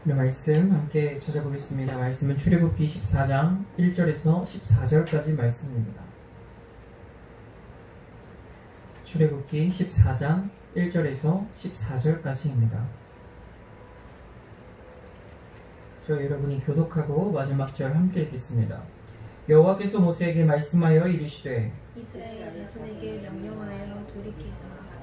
네, 말씀 함께 찾아보겠습니다. 말씀은 출애굽기 14장 1절에서 14절까지 말씀입니다. 출애굽기 14장 1절에서 14절까지입니다. 저 여러분이 교독하고 마지막 절 함께 읽겠습니다. 여호와께서 모세에게 말씀하여 이르시되 이스라엘 자손에게 명령하여 돌이키사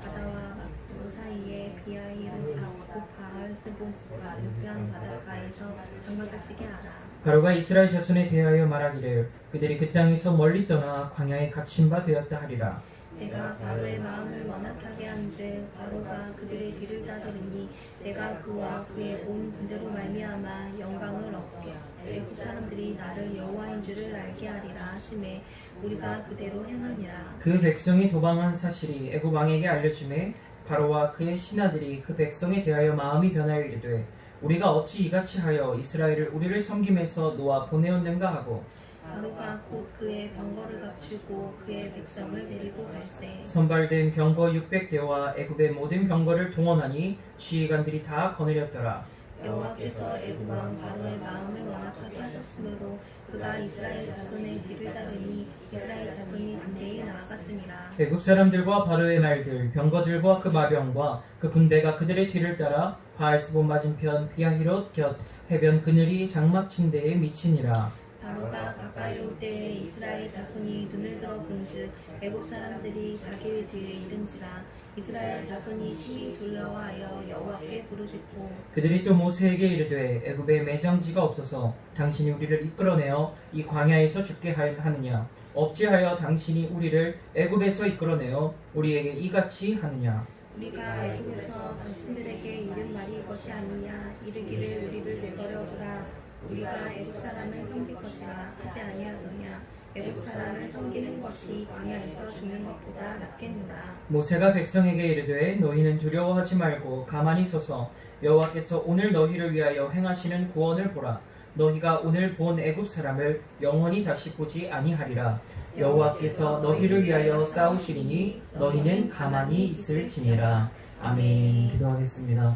바다와 막도 사이에 비하히롯하고 바알스보스과 늑변 바닷가에서 장막을 치게 하라. 바로가 이스라엘 자손에 대하여 말하기를 그들이 그 땅에서 멀리 떠나 광야에 갇힌 바 되었다 하리라. 내가 바로의 마음을 완악하게 한즉 바로가 그들의 뒤를 따르니 내가 그와 그의 온 군대로 말미암아 영광을 얻게 애굽 사람들이 나를 여호와인 줄을 알게 하리라 하심에 우리가 그대로 행하니라. 그 백성이 도망한 사실이 애굽 왕에게 알려지매 바로와 그의 신하들이 그 백성에 대하여 마음이 변하여 이르되 우리가 어찌 이같이 하여 이스라엘을 우리를 섬김에서 놓아 보내었는가 하고 바로가 곧 그의 병거를 갖추고 그의 백성을 데리고 갈새 선발된 병거 600대와 애굽의 모든 병거를 동원하니 지휘관들이 다 거느렸더라. 여호와께서 애굽 왕 바로의 마음을 완악하게 하셨으므로 그가 이스라엘 자손의 뒤를 따르니 이스라엘 자손이 담대히 나아갔음이라. 애굽 사람들과 바로의 말들 병거들과 그 마병과 그 군대가 그들의 뒤를 따라 바알스본 맞은편 비하히롯 곁 해변 그늘이 장막 침대에 미치니라. 바로가 가까이 올 때에 이스라엘 자손이 눈을 들어 본즉 애굽 사람들이 자기 뒤에 이른지라. 이스라엘 자손이 심히 두려워하여 여호와께 부르짖고 그들이 또 모세에게 이르되 애굽에 매장지가 없어서 당신이 우리를 이끌어내어 이 광야에서 죽게 하느냐 어찌하여 당신이 우리를 애굽에서 이끌어내어 우리에게 이같이 하느냐. 우리가 애굽에서 당신들에게 이른 말이 이것이 아니냐. 이르기를 우리를 내버려 두라. 우리가 애굽 사람을 섬길 것이라 하지 아니하더냐. 애굽 사람을 섬기는 것이 광야에서 죽는 것보다 낫겠노라. 모세가 백성에게 이르되 너희는 두려워하지 말고 가만히 서서 여호와께서 오늘 너희를 위하여 행하시는 구원을 보라. 너희가 오늘 본 애굽 사람을 영원히 다시 보지 아니하리라. 여호와께서 너희를 위하여 싸우시리니 너희는 가만히 있을지니라. 아멘. 기도하겠습니다.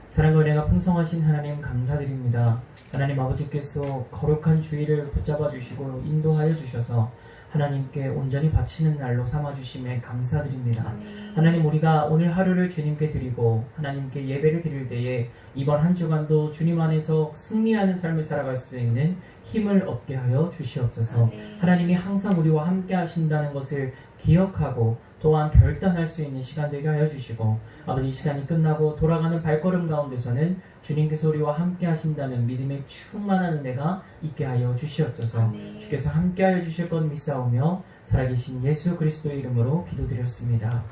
사랑과 은혜가 풍성하신 하나님 감사드립니다. 하나님 아버지께서 거룩한 주의를 붙잡아 주시고 인도하여 주셔서 하나님께 온전히 바치는 날로 삼아 주심에 감사드립니다. 하나님 우리가 오늘 하루를 주님께 드리고 하나님께 예배를 드릴 때에 이번 한 주간도 주님 안에서 승리하는 삶을 살아갈 수 있는 힘을 얻게 하여 주시옵소서. 하나님이 항상 우리와 함께 하신다는 것을 기억하고 또한 결단할 수 있는 시간 되게 하여 주시고 아버지 이 시간이 끝나고 돌아가는 발걸음 가운데서는 주님께서 우리와 함께 하신다는 믿음의 충만한 은혜가 있게 하여 주시옵소서. 주께서 함께 하여 주실 것 믿사오며 살아계신 예수 그리스도의 이름으로 기도드렸습니다.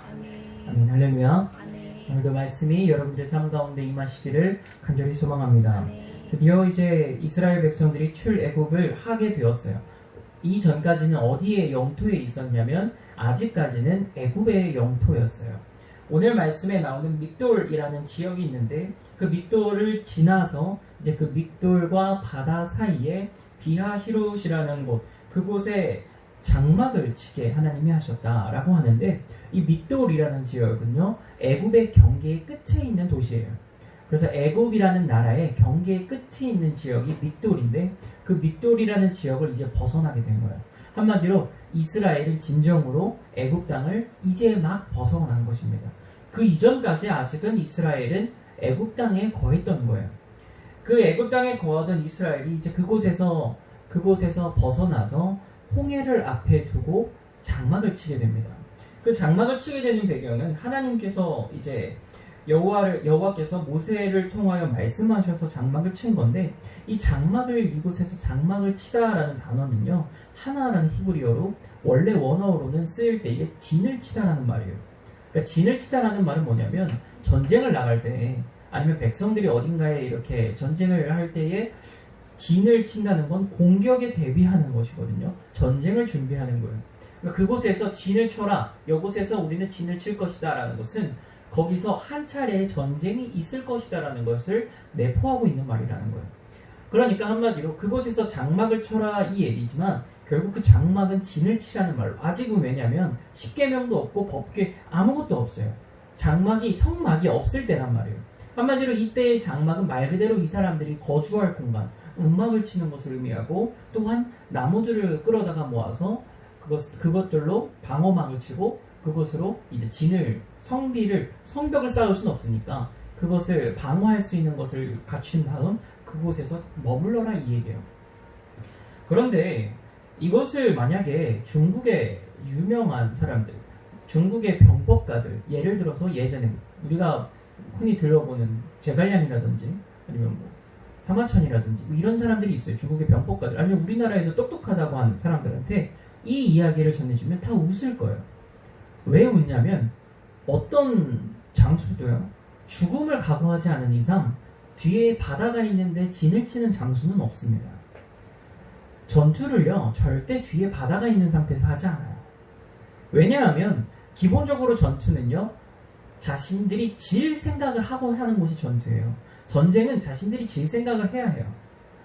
아멘. 할렐루야. 오늘도 말씀이 여러분들의 삶 가운데 임하시기를 간절히 소망합니다. 드디어 이제 이스라엘 백성들이 출애굽을 하게 되었어요. 이전까지는 어디에 영토에 있었냐면 아직까지는 애굽의 영토였어요. 오늘 말씀에 나오는 믹돌이라는 지역이 있는데 그 믹돌을 지나서 이제 그 믹돌과 바다 사이에 비하히롯이라는 곳, 그곳에 장막을 치게 하나님이 하셨다라고 하는데 이 믹돌이라는 지역은요 애굽의 경계의 끝에 있는 도시예요. 그래서 애굽이라는 나라의 경계의 끝에 있는 지역이 믹돌인데 그 믹돌이라는 지역을 이제 벗어나게 된 거예요. 한마디로 이스라엘이 진정으로 애굽 땅을 이제 막 벗어난 것입니다. 그 이전까지 아직은 이스라엘은 애굽 땅에 거했던 거예요. 그 애굽 땅에 거하던 이스라엘이 이제 그곳에서 벗어나서 홍해를 앞에 두고 장막을 치게 됩니다. 그 장막을 치게 되는 배경은 하나님께서 이제 여호와께서 모세를 통하여 말씀하셔서 장막을 친 건데 이 장막을 이곳에서 장막을 치다라는 단어는요 하나라는 히브리어로 원래 원어로는 쓰일 때 이게 진을 치다라는 말이에요. 그러니까 진을 치다라는 말은 뭐냐면 전쟁을 나갈 때 아니면 백성들이 어딘가에 이렇게 전쟁을 할 때에 진을 친다는 건 공격에 대비하는 것이거든요. 전쟁을 준비하는 거예요. 그러니까 그곳에서 진을 쳐라. 이곳에서 우리는 진을 칠 것이다 라는 것은 거기서 한 차례의 전쟁이 있을 것이다 라는 것을 내포하고 있는 말이라는 거예요. 그러니까 한마디로 그곳에서 장막을 쳐라 이 얘기지만 결국 그 장막은 진을 치라는 말로 아직은 왜냐면 십계명도 없고 법궤 아무것도 없어요. 장막이 성막이 없을 때란 말이에요. 한마디로 이때의 장막은 말 그대로 이 사람들이 거주할 공간, 음악을 치는 것을 의미하고 또한 나무들을 끌어다가 모아서 그것들로 방어막을 치고 그것으로 이제 성벽을 쌓을 수는 없으니까 그것을 방어할 수 있는 것을 갖춘 다음 그곳에서 머물러라 이 얘기예요. 그런데 이것을 만약에 중국의 유명한 사람들, 중국의 병법가들, 예를 들어서 예전에 우리가 흔히 들어보는 제갈량이라든지 아니면 뭐 사마천이라든지 뭐 이런 사람들이 있어요. 중국의 병법가들 아니면 우리나라에서 똑똑하다고 하는 사람들한테 이 이야기를 전해주면 다 웃을 거예요. 왜 웃냐면 어떤 장수도요 죽음을 각오하지 않은 이상 뒤에 바다가 있는데 진을 치는 장수는 없습니다. 전투를요 절대 뒤에 바다가 있는 상태에서 하지 않아요. 왜냐하면 기본적으로 전투는요 자신들이 질 생각을 하고 하는 것이 전투예요. 전쟁은 자신들이 질 생각을 해야 해요.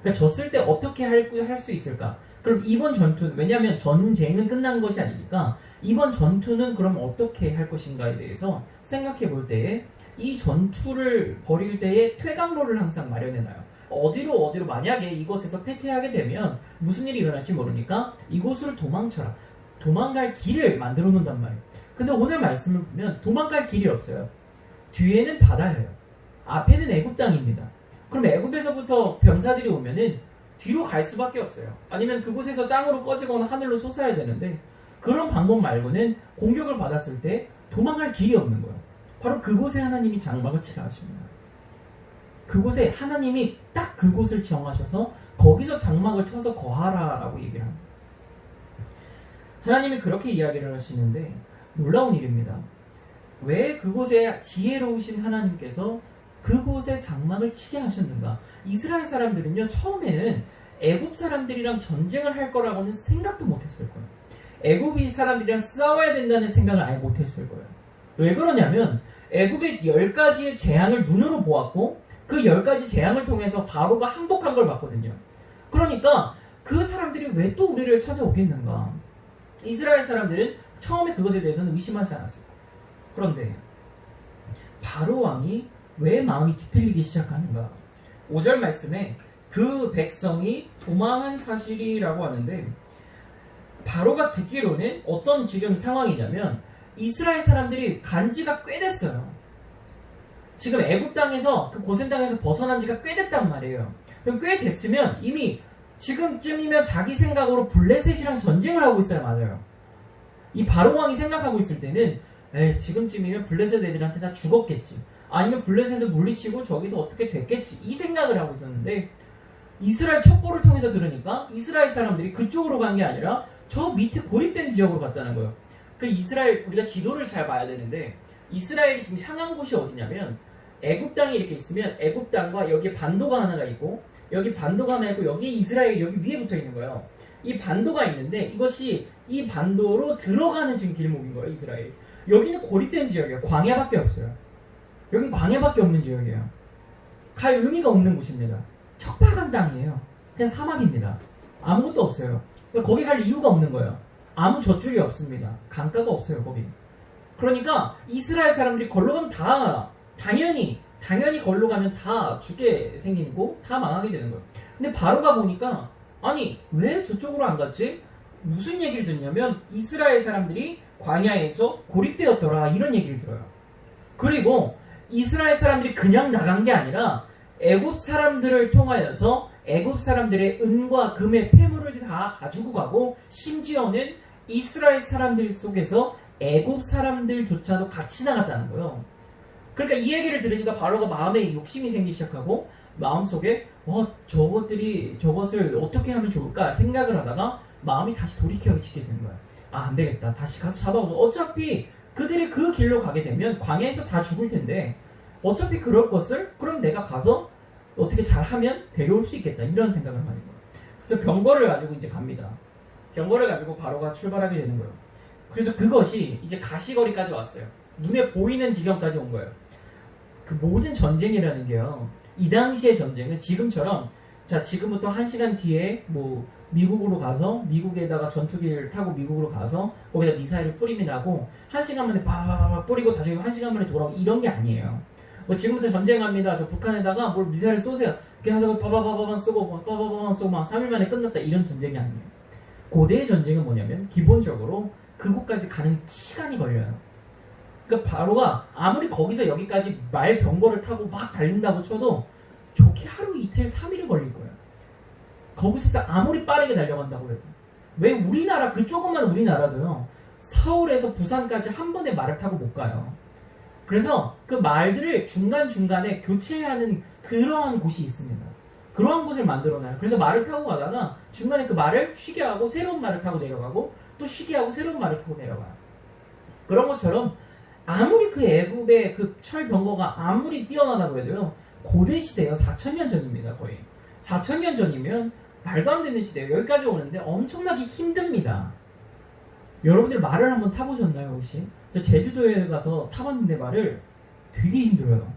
그러니까 졌을 때 어떻게 할 수 있을까? 그럼 이번 전투는, 왜냐하면 전쟁은 끝난 것이 아니니까 이번 전투는 그럼 어떻게 할 것인가에 대해서 생각해 볼 때에 이 전투를 벌일 때에 퇴강로를 항상 마련해놔요. 어디로 만약에 이곳에서 패퇴하게 되면 무슨 일이 일어날지 모르니까 이곳으로 도망쳐라. 도망갈 길을 만들어 놓는단 말이에요. 근데 오늘 말씀을 보면 도망갈 길이 없어요. 뒤에는 바다예요. 앞에는 애굽 땅입니다. 그럼 애굽에서부터 병사들이 오면은 뒤로 갈 수밖에 없어요. 아니면 그곳에서 땅으로 꺼지거나 하늘로 솟아야 되는데 그런 방법 말고는 공격을 받았을 때 도망갈 길이 없는 거예요. 바로 그곳에 하나님이 장막을 치라 하십니다. 그곳에 하나님이 딱 그곳을 정하셔서 거기서 장막을 쳐서 거하라라고 얘기를 합니다. 하나님이 그렇게 이야기를 하시는데 놀라운 일입니다. 왜 그곳에 지혜로우신 하나님께서 그곳에 장막을 치게 하셨는가? 이스라엘 사람들은요 처음에는 애굽 사람들이랑 전쟁을 할 거라고는 생각도 못했을 거예요. 애굽 사람들이랑 싸워야 된다는 생각을 아예 못했을 거예요. 왜 그러냐면 애굽의 10가지의 재앙을 눈으로 보았고 그 10가지 재앙을 통해서 바로가 항복한 걸 봤거든요. 그러니까 그 사람들이 왜 또 우리를 찾아오겠는가? 이스라엘 사람들은 처음에 그것에 대해서는 의심하지 않았을 거예요. 그런데 바로 왕이 왜 마음이 뒤틀리기 시작하는가? 5절 말씀에 그 백성이 도망한 사실이라고 하는데 바로가 듣기로는 어떤 지금 상황이냐면 이스라엘 사람들이 간 지가 꽤 됐어요. 지금 애굽 땅에서 그 고센 땅에서 벗어난 지가 꽤 됐단 말이에요. 그럼 꽤 됐으면 이미 지금쯤이면 자기 생각으로 블레셋이랑 전쟁을 하고 있어요. 맞아요. 이 바로 왕이 생각하고 있을 때는 지금쯤이면 블레셋 애들한테 다 죽었겠지. 아니면 블레셋을 물리치고 저기서 어떻게 됐겠지. 이 생각을 하고 있었는데 이스라엘 첩보를 통해서 들으니까 이스라엘 사람들이 그쪽으로 간 게 아니라 저 밑에 고립된 지역으로 갔다는 거예요. 그 이스라엘 우리가 지도를 잘 봐야 되는데 이스라엘이 지금 향한 곳이 어디냐면 애굽 땅이 이렇게 있으면 애굽 땅과 여기에 반도가 하나가 있고 여기 반도가 하나 있고 여기 이스라엘이 여기 위에 붙어 있는 거예요. 이 반도가 있는데 이것이 이 반도로 들어가는 지금 길목인 거예요. 이스라엘. 여기는 고립된 지역이에요. 광야밖에 없어요. 여긴 광야밖에 없는 지역이에요. 갈 의미가 없는 곳입니다. 척박한 땅이에요. 그냥 사막입니다. 아무것도 없어요. 그러니까 거기 갈 이유가 없는 거예요. 아무 젖줄이 없습니다. 강가가 없어요. 거기. 그러니까 이스라엘 사람들이 걸로 가면 다 당연히 걸로 가면 다 죽게 생기고 다 망하게 되는 거예요. 근데 바로가 보니까 아니 왜 저쪽으로 안 갔지? 무슨 얘기를 듣냐면 이스라엘 사람들이 광야에서 고립되었더라 이런 얘기를 들어요. 그리고 이스라엘 사람들이 그냥 나간 게 아니라 애굽 사람들을 통하여서 애굽 사람들의 은과 금의 폐물을 다 가지고 가고 심지어는 이스라엘 사람들 속에서 애굽 사람들조차도 같이 나갔다는 거예요. 그러니까 이 얘기를 들으니까 바로가 마음에 욕심이 생기기 시작하고 마음속에 저것을 어떻게 하면 좋을까 생각을 하다가 마음이 다시 돌이켜지게 되는 거야. 안 되겠다. 다시 가서 잡아보자. 어차피 그들이 그 길로 가게 되면 광야에서 다 죽을 텐데 어차피 그럴 것을 그럼 내가 가서 어떻게 잘하면 데려올 수 있겠다. 이런 생각을 하는 거예요. 그래서 병거를 가지고 이제 갑니다. 병거를 가지고 바로가 출발하게 되는 거예요. 그래서 그것이 이제 가시거리까지 왔어요. 눈에 보이는 지경까지 온 거예요. 그 모든 전쟁이라는 게요. 이 당시의 전쟁은 지금처럼 자 지금부터 1시간 뒤에 뭐 미국으로 가서 미국에다가 전투기를 타고 미국으로 가서 거기다 미사일을 뿌리면 하고 1시간 만에 바바바바 뿌리고 다시 1시간 만에 돌아오고 이런 게 아니에요. 뭐 지금부터 전쟁합니다. 저 북한에다가 뭘 미사일 쏘세요. 이렇게 하다가 바바바바방 쏘고 바바바바방 쏘고 막 3일 만에 끝났다 이런 전쟁이 아니에요. 고대의 전쟁은 뭐냐면 기본적으로 그곳까지 가는 시간이 걸려요. 그러니까 바로가 아무리 거기서 여기까지 말 병거를 타고 막 달린다고 쳐도 좋게 하루 이틀 3일은 걸릴 거예요. 거기서 아무리 빠르게 달려간다고 해도. 왜 우리나라 그 조그만 우리나라도요. 서울에서 부산까지 한 번에 말을 타고 못 가요. 그래서 그 말들을 중간중간에 교체하는 그러한 곳이 있습니다. 그러한 곳을 만들어놔요. 그래서 말을 타고 가다가 중간에 그 말을 쉬게 하고 새로운 말을 타고 내려가고 또 쉬게 하고 새로운 말을 타고 내려가요. 그런 것처럼 아무리 그 애굽의 그 철병거가 아무리 뛰어나다고 해도요. 고대 시대요. 4,000년 전입니다. 거의. 4,000년 전이면 말도 안 되는 시대예요. 여기까지 오는데 엄청나게 힘듭니다. 여러분들 말을 한번 타보셨나요 혹시? 저 제주도에 가서 타봤는데 말을 되게 힘들어요.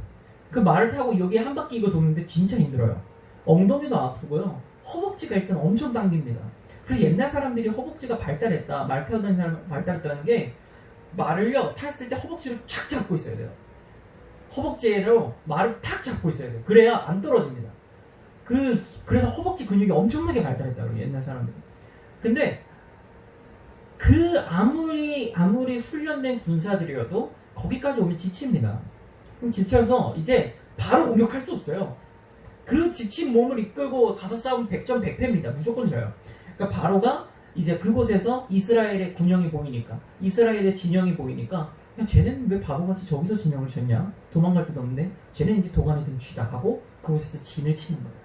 그 말을 타고 여기 한 바퀴 이거 도는데 진짜 힘들어요. 엉덩이도 아프고요. 허벅지가 일단 엄청 당깁니다. 그래서 옛날 사람들이 허벅지가 발달했다. 말 타고 다니는 사람 발달했다는 게 말을요 탔을 때 허벅지로 착 잡고 있어야 돼요. 허벅지로 말을 탁 잡고 있어야 돼요. 그래야 안 떨어집니다. 그래서 허벅지 근육이 엄청나게 발달했다고 옛날 사람들은. 근데 그 아무리 훈련된 군사들이어도 거기까지 오면 지칩니다. 그럼 지쳐서 이제 바로 공격할 수 없어요. 그 지친 몸을 이끌고 가서 싸우면 100점 100패입니다. 무조건 져요. 그러니까 바로가 이제 그곳에서 이스라엘의 군영이 보이니까, 이스라엘의 진영이 보이니까, 야, 쟤는 왜 바보같이 저기서 진영을 쳤냐? 도망갈 데도 없는데 쟤는 이제 도관에 든취다 하고 그곳에서 진을 치는 거예요.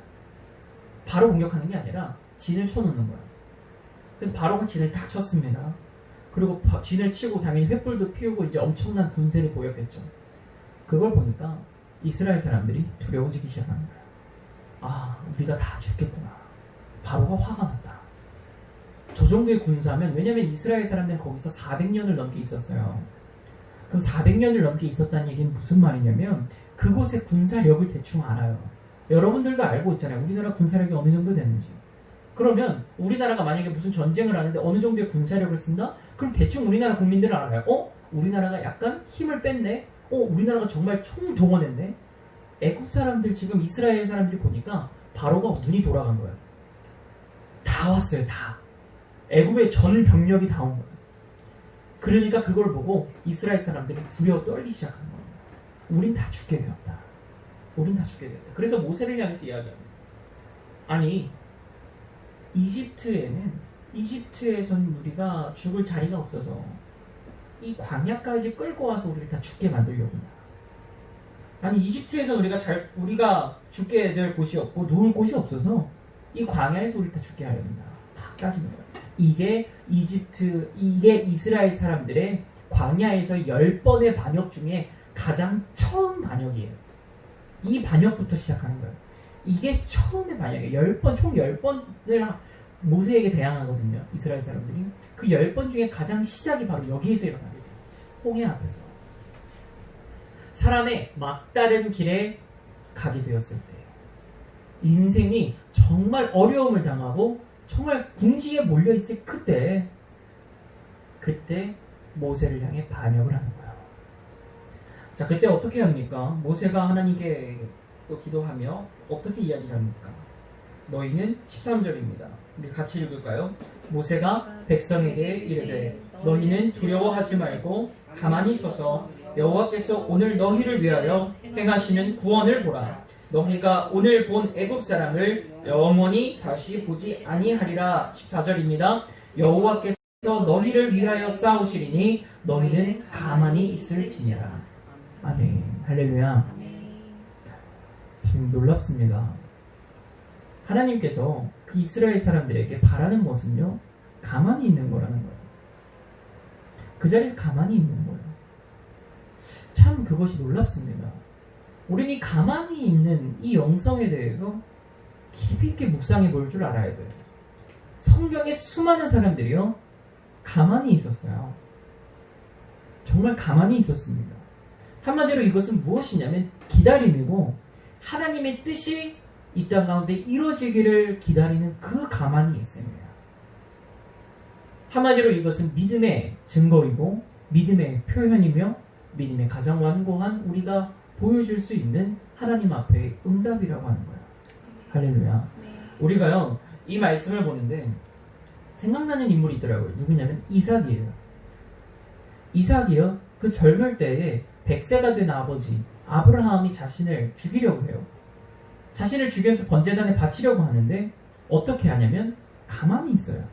바로 공격하는 게 아니라 진을 쳐놓는 거예요. 그래서 바로가 진을 딱 쳤습니다. 그리고 진을 치고 당연히 횃불도 피우고 이제 엄청난 군세를 보였겠죠. 그걸 보니까 이스라엘 사람들이 두려워지기 시작하는 거예요. 아, 우리가 다 죽겠구나. 바로가 화가 났다. 저 정도의 군사면, 왜냐면 이스라엘 사람들은 거기서 400년을 넘게 있었어요. 그럼 400년을 넘게 있었다는 얘기는 무슨 말이냐면 그곳의 군사력을 대충 알아요. 여러분들도 알고 있잖아요. 우리나라 군사력이 어느 정도 되는지. 그러면 우리나라가 만약에 무슨 전쟁을 하는데 어느 정도의 군사력을 쓴다? 그럼 대충 우리나라 국민들은 알아요. 우리나라가 약간 힘을 뺐네? 우리나라가 정말 총동원했네? 애국 사람들, 지금 이스라엘 사람들이 보니까 바로가 눈이 돌아간 거예요. 다 왔어요. 다. 애국의 전 병력이 다 온 거예요. 그러니까 그걸 보고 이스라엘 사람들이 두려워 떨기 시작한 거예요. 우린 다 죽게 되었다. 우린 다 죽게 되었다. 그래서 모세를 향해서 이야기합니다. 아니, 이집트에선 우리가 죽을 자리가 없어서 이 광야까지 끌고 와서 우리를 다 죽게 만들려구나. 아니, 이집트에선 우리가 죽게 될 곳이 없고 누울 곳이 없어서 이 광야에서 우리를 다 죽게 하려는다. 막 따지는 거예요. 이게 이스라엘 사람들의 광야에서 10번의 반역 중에 가장 처음 반역이에요. 이 반역부터 시작하는 거예요. 이게 처음의 반역이에요. 총 10번을 모세에게 대항하거든요. 이스라엘 사람들이. 그 10번 중에 가장 시작이 바로 여기에서 일어나게 돼요. 홍해 앞에서. 사람의 막다른 길에 가게 되었을 때, 인생이 정말 어려움을 당하고 정말 궁지에 몰려있을 그때 모세를 향해 반역을 하는 거예요. 자, 그때 어떻게 합니까? 모세가 하나님께 또 기도하며 어떻게 이야기를 합니까? 너희는 13절입니다. 우리 같이 읽을까요? 모세가 백성에게 이르되 너희는 두려워하지 말고 가만히 서서 여호와께서 오늘 너희를 위하여 행하시는 구원을 보라. 너희가 오늘 본 애굽 사람을 영원히 다시 보지 아니하리라. 14절입니다. 여호와께서 너희를 위하여 싸우시리니 너희는 가만히 있을지니라. 아멘. 할렐루야. 지금 놀랍습니다. 하나님께서 그 이스라엘 사람들에게 바라는 것은요, 가만히 있는 거라는 거예요. 그 자리에 가만히 있는 거예요. 참 그것이 놀랍습니다. 우리는 이 가만히 있는 이 영성에 대해서 깊이 있게 묵상해 볼 줄 알아야 돼요. 성경에 수많은 사람들이요, 가만히 있었어요. 정말 가만히 있었습니다. 한마디로 이것은 무엇이냐면 기다림이고, 하나님의 뜻이 이 땅 가운데 이루어지기를 기다리는 그 가만히 있습니다. 한마디로 이것은 믿음의 증거이고 믿음의 표현이며 믿음의 가장 완고한 우리가 보여줄 수 있는 하나님 앞에 응답이라고 하는 거예요. 할렐루야. 네. 우리가요, 이 말씀을 보는데 생각나는 인물이 있더라고요. 누구냐면 이삭이에요. 이삭이요, 그 젊을 때에 100세가 된 아버지 아브라함이 자신을 죽이려고 해요. 자신을 죽여서 번제단에 바치려고 하는데 어떻게 하냐면 가만히 있어요.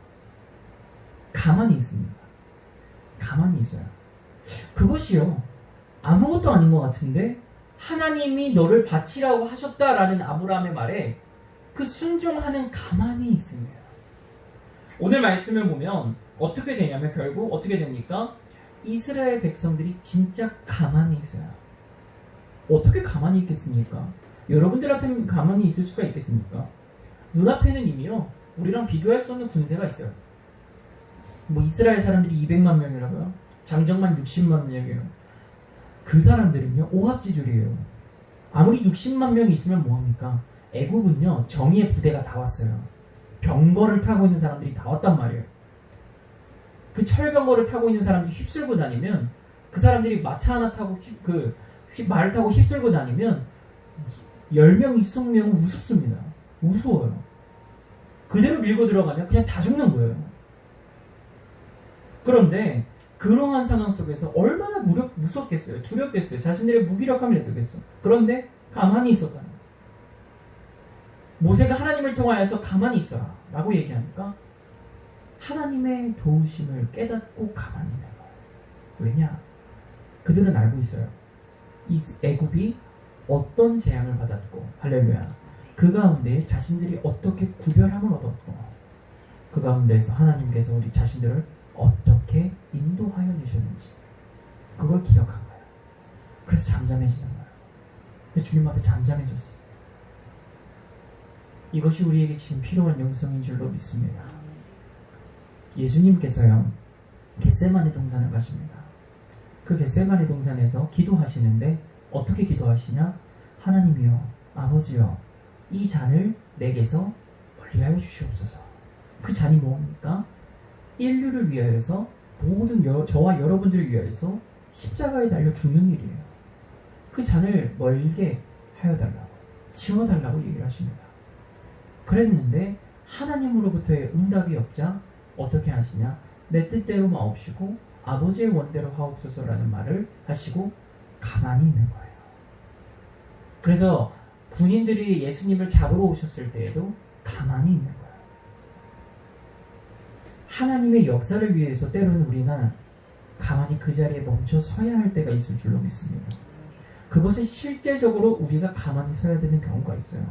가만히 있습니다. 가만히 있어요. 그것이요, 아무것도 아닌 것 같은데 하나님이 너를 바치라고 하셨다라는 아브라함의 말에 그 순종하는 가만히 있습니다. 오늘 말씀을 보면 어떻게 되냐면 결국 어떻게 됩니까? 이스라엘 백성들이 진짜 가만히 있어요. 어떻게 가만히 있겠습니까? 여러분들한테는 가만히 있을 수가 있겠습니까? 눈앞에는 이미요, 우리랑 비교할 수 없는 군세가 있어요. 뭐 이스라엘 사람들이 200만 명이라고요? 장정만 60만 명이에요. 그 사람들은요, 오합지졸이에요. 아무리 60만 명이 있으면 뭐합니까? 애국은요, 정의의 부대가 다 왔어요. 병거를 타고 있는 사람들이 다 왔단 말이에요. 그 철병거를 타고 있는 사람들이 휩쓸고 다니면, 그 사람들이 마차 하나 타고 말을 타고 휩쓸고 다니면 10명, 20명은 우습습니다. 우스워요. 그대로 밀고 들어가면 그냥 다 죽는 거예요. 그런데 그러한 상황 속에서 얼마나 무섭겠어요. 두렵겠어요. 자신들의 무기력함을 느끼겠어. 그런데 가만히 있었다는 거예요. 모세가 하나님을 통하여서 가만히 있어라 라고 얘기하니까 하나님의 도우심을 깨닫고 가만히 있는 거예요. 왜냐? 그들은 알고 있어요. 이 애굽이 어떤 재앙을 받았고, 할렐루야, 그 가운데 자신들이 어떻게 구별함을 얻었고, 그 가운데에서 하나님께서 우리 자신들을 어떻게 인도하여 주셨는지 그걸 기억한 거예요. 그래서 잠잠해지는 거예요. 근데 주님 앞에 잠잠해졌어요. 이것이 우리에게 지금 필요한 영성인 줄로 믿습니다. 예수님께서요, 겟세마네 동산을 가십니다. 그 겟세마네 동산에서 기도하시는데 어떻게 기도하시냐? 하나님이여, 아버지여, 이 잔을 내게서 멀리하여 주시옵소서. 그 잔이 뭡니까? 인류를 위하여서, 모든 저와 여러분들을 위하여서 십자가에 달려 죽는 일이에요. 그 잔을 멀게 하여 달라고, 치워달라고 얘기를 하십니다. 그랬는데 하나님으로부터의 응답이 없자 어떻게 하시냐? 내 뜻대로 마옵시고 아버지의 원대로 하옵소서라는 말을 하시고 가만히 있는 거예요. 그래서 군인들이 예수님을 잡으러 오셨을 때에도 가만히 있는 거예요. 하나님의 역사를 위해서 때로는 우리는 가만히 그 자리에 멈춰 서야 할 때가 있을 줄로 믿습니다. 그것은 실제적으로 우리가 가만히 서야 되는 경우가 있어요.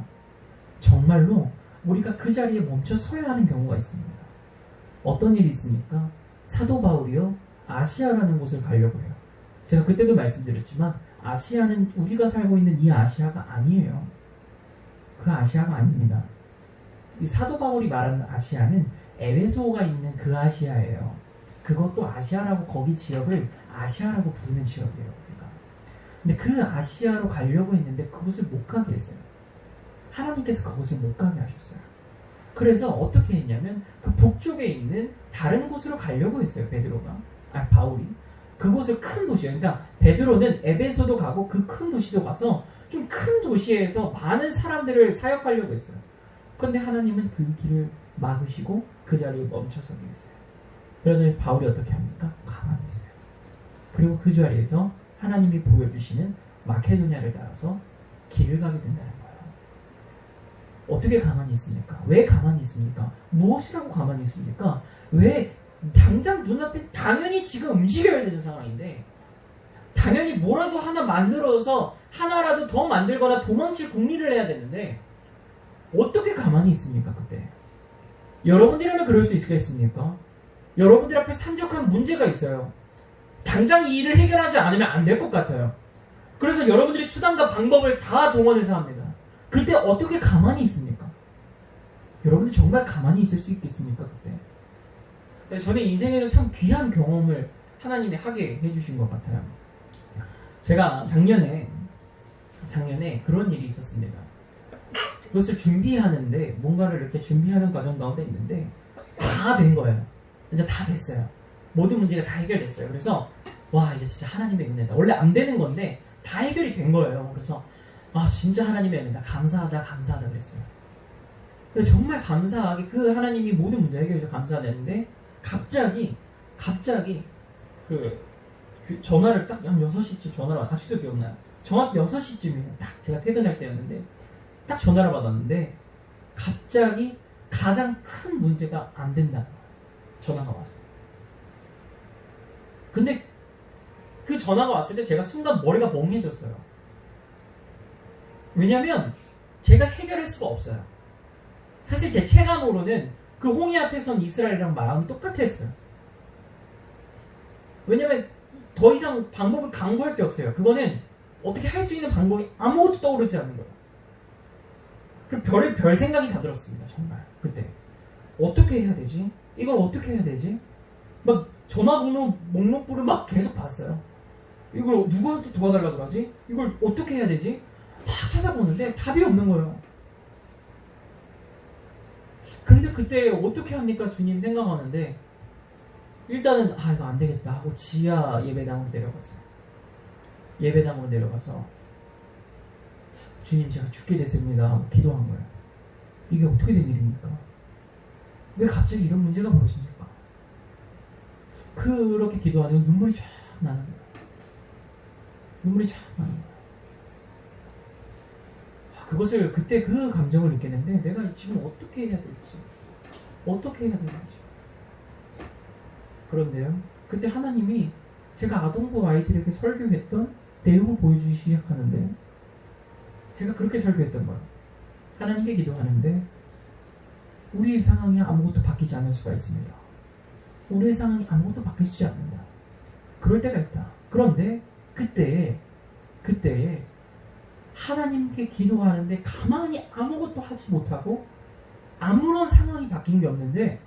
정말로 우리가 그 자리에 멈춰 서야 하는 경우가 있습니다. 어떤 일이 있습니까? 사도 바울이요, 아시아라는 곳을 가려고 해요. 제가 그때도 말씀드렸지만 아시아는 우리가 살고 있는 이 아시아가 아니에요. 그 아시아가 아닙니다. 이 사도 바울이 말하는 아시아는 에베소가 있는 그 아시아예요. 그것도 아시아라고, 거기 지역을 아시아라고 부르는 지역이에요. 우리가. 근데 그 아시아로 가려고 했는데 그곳을 못 가게 했어요. 하나님께서 그곳을 못 가게 하셨어요. 그래서 어떻게 했냐면 그 북쪽에 있는 다른 곳으로 가려고 했어요. 바울이. 그곳을 큰 도시예요. 그러니까 베드로는 에베소도 가고 그 큰 도시도 가서 좀 큰 도시에서 많은 사람들을 사역하려고 했어요. 그런데 하나님은 그 길을 막으시고 그 자리에 멈춰서게 했어요. 그러더니 바울이 어떻게 합니까? 가만히 있어요. 그리고 그 자리에서 하나님이 보여주시는 마케도냐를 따라서 길을 가게 된다는 거예요. 어떻게 가만히 있습니까? 왜 가만히 있습니까? 무엇이라고 가만히 있습니까? 왜 당장 눈앞에 당연히 지금 움직여야 되는 상황인데, 당연히 뭐라도 하나 만들어서 하나라도 더 만들거나 도망칠 궁리를 해야 되는데 어떻게 가만히 있습니까? 그때 여러분들이라면 그럴 수 있겠습니까? 여러분들 앞에 산적한 문제가 있어요. 당장 이 일을 해결하지 않으면 안 될 것 같아요. 그래서 여러분들이 수단과 방법을 다 동원해서 합니다. 그때 어떻게 가만히 있습니까? 여러분들 정말 가만히 있을 수 있겠습니까? 그때 저는 인생에서 참 귀한 경험을 하나님이 하게 해주신 것 같아요. 제가 작년에 그런 일이 있었습니다. 그것을 준비하는데, 뭔가를 이렇게 준비하는 과정 가운데 있는데 다 된 거예요. 이제 다 됐어요. 모든 문제가 다 해결됐어요. 그래서 와, 이게 진짜 하나님의 은혜다. 원래 안 되는 건데 다 해결이 된 거예요. 그래서 진짜 하나님의 은혜다, 감사하다 그랬어요. 근데 정말 감사하게 그 하나님이 모든 문제 해결해서 감사했는데 갑자기 그 전화를 딱 한 6시쯤 전화를 아직도 기억나요. 정확히 6시쯤이에요. 딱 제가 퇴근할 때였는데 딱 전화를 받았는데 갑자기 가장 큰 문제가 안 된다는 거예요. 전화가 왔어요. 근데 그 전화가 왔을 때 제가 순간 머리가 멍해졌어요. 왜냐면 제가 해결할 수가 없어요. 사실 제 체감으로는 그 홍해 앞에 선 이스라엘이랑 마음이 똑같았어요. 왜냐면 더 이상 방법을 강구할 게 없어요. 그거는 어떻게 할 수 있는 방법이 아무것도 떠오르지 않는 거예요. 그리고 별 생각이 다 들었습니다. 정말 그때 어떻게 해야 되지? 이걸 어떻게 해야 되지? 막 전화번호 목록부를 막 계속 봤어요. 이걸 누구한테 도와달라고 그러지? 이걸 어떻게 해야 되지? 막 찾아보는데 답이 없는 거예요. 근데 그때 어떻게 합니까? 주님 생각하는데 일단은 이거 안 되겠다 하고 지하 예배당으로 내려갔어요. 예배당으로 내려가서 주님 제가 죽게 됐습니다 하고 기도한 거예요. 이게 어떻게 된 일입니까? 왜 갑자기 이런 문제가 벌어집니까? 그렇게 기도하니 눈물이 쫙 나는 거예요. 눈물이 쫙 나는 거예요. 그것을 그때 그 감정을 느꼈는데 내가 지금 어떻게 해야 될지 그런데요, 그때 하나님이 제가 아동부 아이들에게 설교했던 내용을 보여주기 시작하는데 제가 그렇게 설교했던 거예요. 하나님께 기도하는데 우리의 상황이 아무것도 바뀌지 않을 수가 있습니다. 우리의 상황이 아무것도 바뀌지 않는다. 그럴 때가 있다. 그런데 그때에 하나님께 기도하는데 가만히 아무것도 하지 못하고 아무런 상황이 바뀐 게 없는데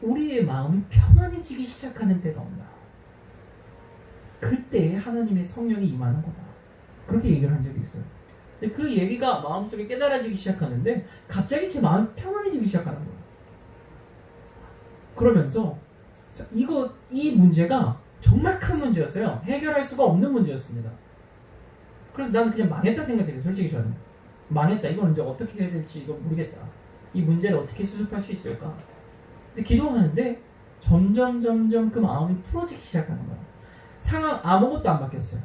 우리의 마음이 평안해지기 시작하는 때가 온다. 그때 하나님의 성령이 임하는 거다. 그렇게 얘기를 한 적이 있어요. 근데 그 얘기가 마음속에 깨달아지기 시작하는데 갑자기 제 마음이 평안해지기 시작하는 거예요. 그러면서 이 문제가 정말 큰 문제였어요. 해결할 수가 없는 문제였습니다. 그래서 나는 그냥 망했다 생각했어요. 솔직히 저는 망했다. 이건 이제 어떻게 해야 될지 이거 모르겠다. 이 문제를 어떻게 수습할 수 있을까? 근데 기도하는데 점점 그 마음이 풀어지기 시작하는 거야. 상황 아무것도 안 바뀌었어요.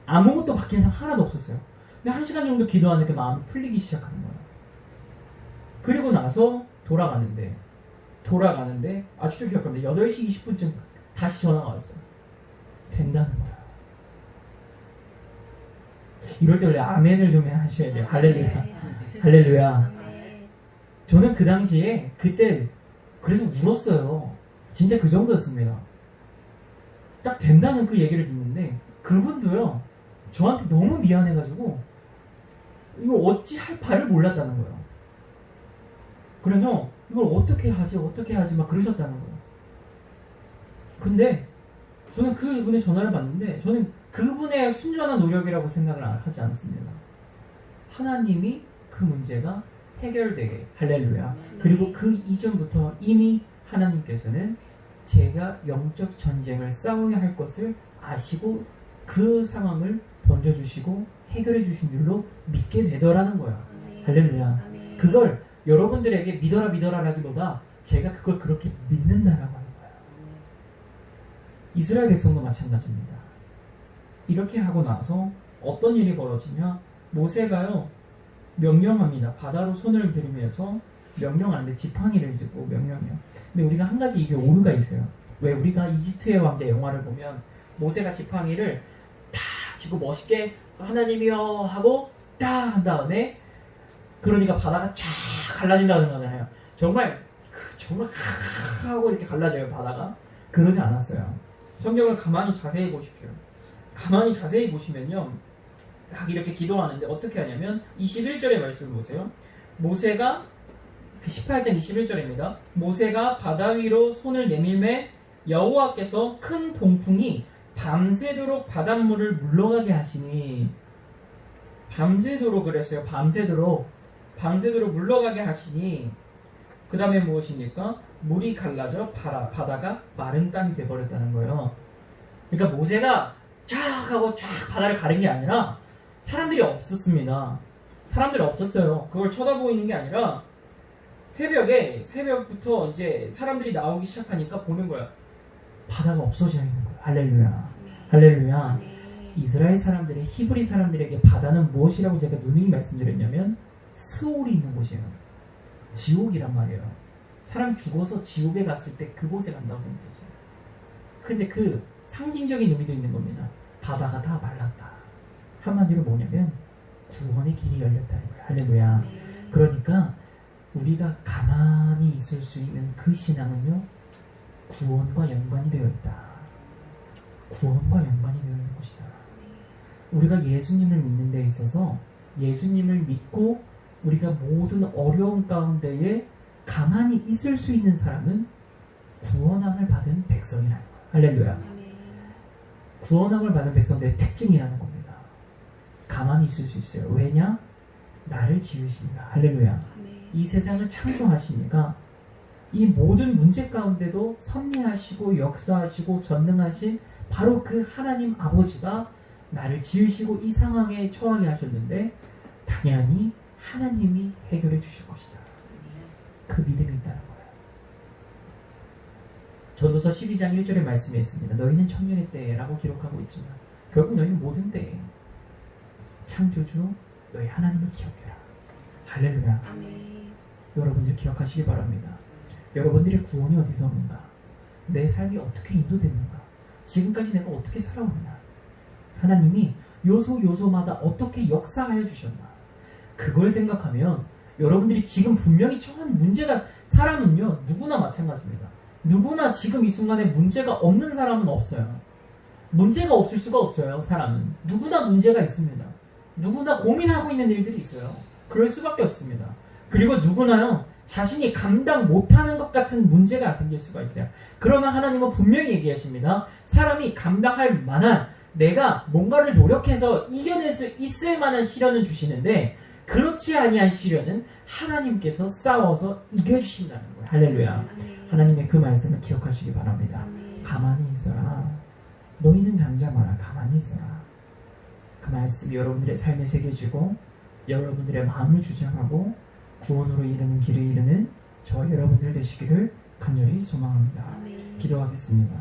아무것도 바뀐 상황 하나도 없었어요. 근데 1시간 정도 기도하는데 그 마음이 풀리기 시작하는 거야. 그리고 나서 돌아가는데 아직도 기억합니다. 8시 20분쯤 다시 전화가 왔어요. 된다는 거야. 이럴 때 원래 아멘을 좀 하셔야 돼요. 할렐루야. 할렐루야. 저는 그 당시에 그때 그래서 울었어요. 진짜 그 정도였습니다. 딱 된다는 그 얘기를 듣는데 그분도요 저한테 너무 미안해가지고 이걸 어찌 할 바를 몰랐다는 거예요. 그래서 이걸 어떻게 하지 막 그러셨다는 거예요. 근데 저는 그분의 전화를 받는데 저는 그분의 순전한 노력이라고 생각을 하지 않습니다. 하나님이 그 문제가 해결되게, 할렐루야. 그리고 그 이전부터 이미 하나님께서는 제가 영적 전쟁을 싸워야 할 것을 아시고 그 상황을 던져주시고 해결해 주신 줄로 믿게 되더라는 거야. 할렐루야. 그걸 여러분들에게 믿어라라기보다 제가 그걸 그렇게 믿는다라고 하는 거야. 이스라엘 백성도 마찬가지입니다. 이렇게 하고 나서 어떤 일이 벌어지냐, 모세가요 명령합니다. 바다로 손을 들이면서 명령하는데 지팡이를 짚고 명령해요. 근데 우리가 한 가지 이게 오류가 있어요. 왜 우리가 이집트의 왕자 영화를 보면 모세가 지팡이를 탁 쥐고 멋있게 하나님이여 하고 딱 한 다음에 그러니까 바다가 쫙 갈라진다고 생각하잖아요. 정말 하고 이렇게 갈라져요. 바다가. 그러지 않았어요. 성경을 가만히 자세히 보십시오. 가만히 자세히 보시면요 딱 이렇게 기도하는데 어떻게 하냐면 21절의 말씀을 보세요. 모세가 18장 21절입니다. 모세가 바다 위로 손을 내밀매 여호와께서 큰 동풍이 밤새도록 바닷물을 물러가게 하시니, 밤새도록 그랬어요. 밤새도록 물러가게 하시니 그 다음에 무엇입니까? 물이 갈라져 바다가 마른 땅이 돼버렸다는 거예요. 그러니까 모세가 쫙 하고 쫙 바다를 가른 게 아니라 사람들이 없었습니다. 사람들이 없었어요. 그걸 쳐다보고 있는 게 아니라 새벽부터 이제 사람들이 나오기 시작하니까 보는 거야. 바다가 없어져 있는 거야. 할렐루야. 할렐루야. 이스라엘 사람들의 히브리 사람들에게 바다는 무엇이라고 제가 누누이 말씀드렸냐면 스올이 있는 곳이에요. 지옥이란 말이에요. 사람 죽어서 지옥에 갔을 때 그곳에 간다고 생각했어요. 근데 그 상징적인 의미도 있는 겁니다. 바다가 다 말랐다. 한마디로 뭐냐면 구원의 길이 열렸다는 거예요. 할렐루야. 그러니까 우리가 가만히 있을 수 있는 그 신앙은요, 구원과 연관이 되어 있다. 구원과 연관이 되어 있는 것이다. 우리가 예수님을 믿는 데 있어서 예수님을 믿고 우리가 모든 어려움 가운데에 가만히 있을 수 있는 사람은 구원함을 받은 백성이라는 거예요. 할렐루야. 구원함을 받은 백성들의 특징이라는 겁니다. 가만히 있을 수 있어요. 왜냐? 나를 지으시니까. 할렐루야. 이 세상을 창조하시니까 이 모든 문제 가운데도 섭리하시고 역사하시고 전능하신 바로 그 하나님 아버지가 나를 지으시고 이 상황에 처하게 하셨는데 당연히 하나님이 해결해 주실 것이다. 그 믿음이 있다는 거예요. 전도서 12장 1절의 말씀에 있습니다. 너희는 청년의 때라고 기록하고 있지만 결국 너희는 모든 때에 창조주 너희 하나님을 기억해라. 할렐루야. 여러분들 기억하시기 바랍니다. 여러분들의 구원이 어디서 오는가? 내 삶이 어떻게 인도됐는가? 지금까지 내가 어떻게 살아왔나? 하나님이 요소마다 어떻게 역사하여 주셨나? 그걸 생각하면 여러분들이 지금 분명히 처한 문제가, 사람은요 누구나 마찬가지입니다. 누구나 지금 이 순간에 문제가 없는 사람은 없어요. 문제가 없을 수가 없어요. 사람은 누구나 문제가 있습니다. 누구나 고민하고 있는 일들이 있어요. 그럴 수밖에 없습니다. 그리고 누구나요 자신이 감당 못하는 것 같은 문제가 생길 수가 있어요. 그러면 하나님은 분명히 얘기하십니다. 사람이 감당할 만한, 내가 뭔가를 노력해서 이겨낼 수 있을 만한 시련은 주시는데 그렇지 아니한 시련은 하나님께서 싸워서 이겨주신다는 거예요. 할렐루야. 하나님의 그 말씀을 기억하시기 바랍니다. 가만히 있어라. 너희는 잠잠하라. 가만히 있어라. 그 말씀이 여러분들의 삶에 새겨지고 여러분들의 마음을 주장하고 구원으로 이르는 길을 이르는 저 여러분들 되시기를 간절히 소망합니다. 기도하겠습니다.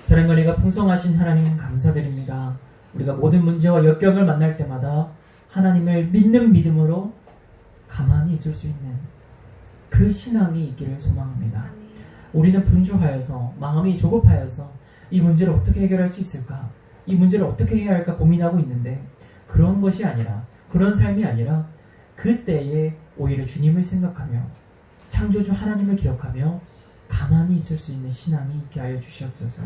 사랑과 은혜가 풍성하신 하나님 감사드립니다. 우리가 모든 문제와 역경을 만날 때마다 하나님을 믿는 믿음으로 가만히 있을 수 있는 그 신앙이 있기를 소망합니다. 우리는 분주하여서 마음이 조급하여서 이 문제를 어떻게 해결할 수 있을까? 이 문제를 어떻게 해야 할까 고민하고 있는데 그런 것이 아니라, 그런 삶이 아니라 그때에 오히려 주님을 생각하며 창조주 하나님을 기억하며 가만히 있을 수 있는 신앙이 있게 하여 주시옵소서.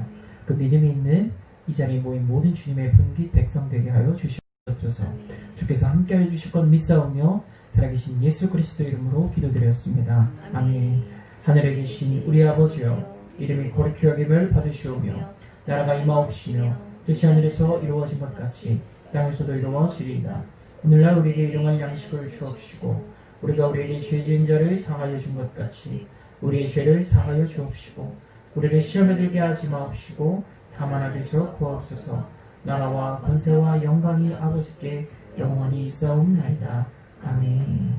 그 믿음이 있는 이 자리에 모인 모든 주님의 분깃 백성 되게 하여 주시옵소서. 주께서 함께하여 주실 것 믿사오며 살아계신 예수 그리스도 이름으로 기도드렸습니다. 아멘. 하늘에 계신 우리 아버지여, 이름이 거룩히 여김을 받으시오며 나라가 임하옵시며 뜻이 하늘에서 이루어진 것 같이 땅에서도 이루어지리이다. 오늘날 우리에게 일용할 양식을 주옵시고 우리가 우리에게 죄 지은 자를 사하여 준 것 같이 우리의 죄를 사하여 주옵시고 우리를 시험에 들게 하지 마옵시고 다만 악에서 구하옵소서. 나라와 권세와 영광이 아버지께 영원히 있사옵나이다. 아멘.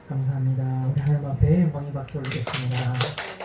감사합니다. 우리 하나님 앞에 영광의 박수 올리겠습니다.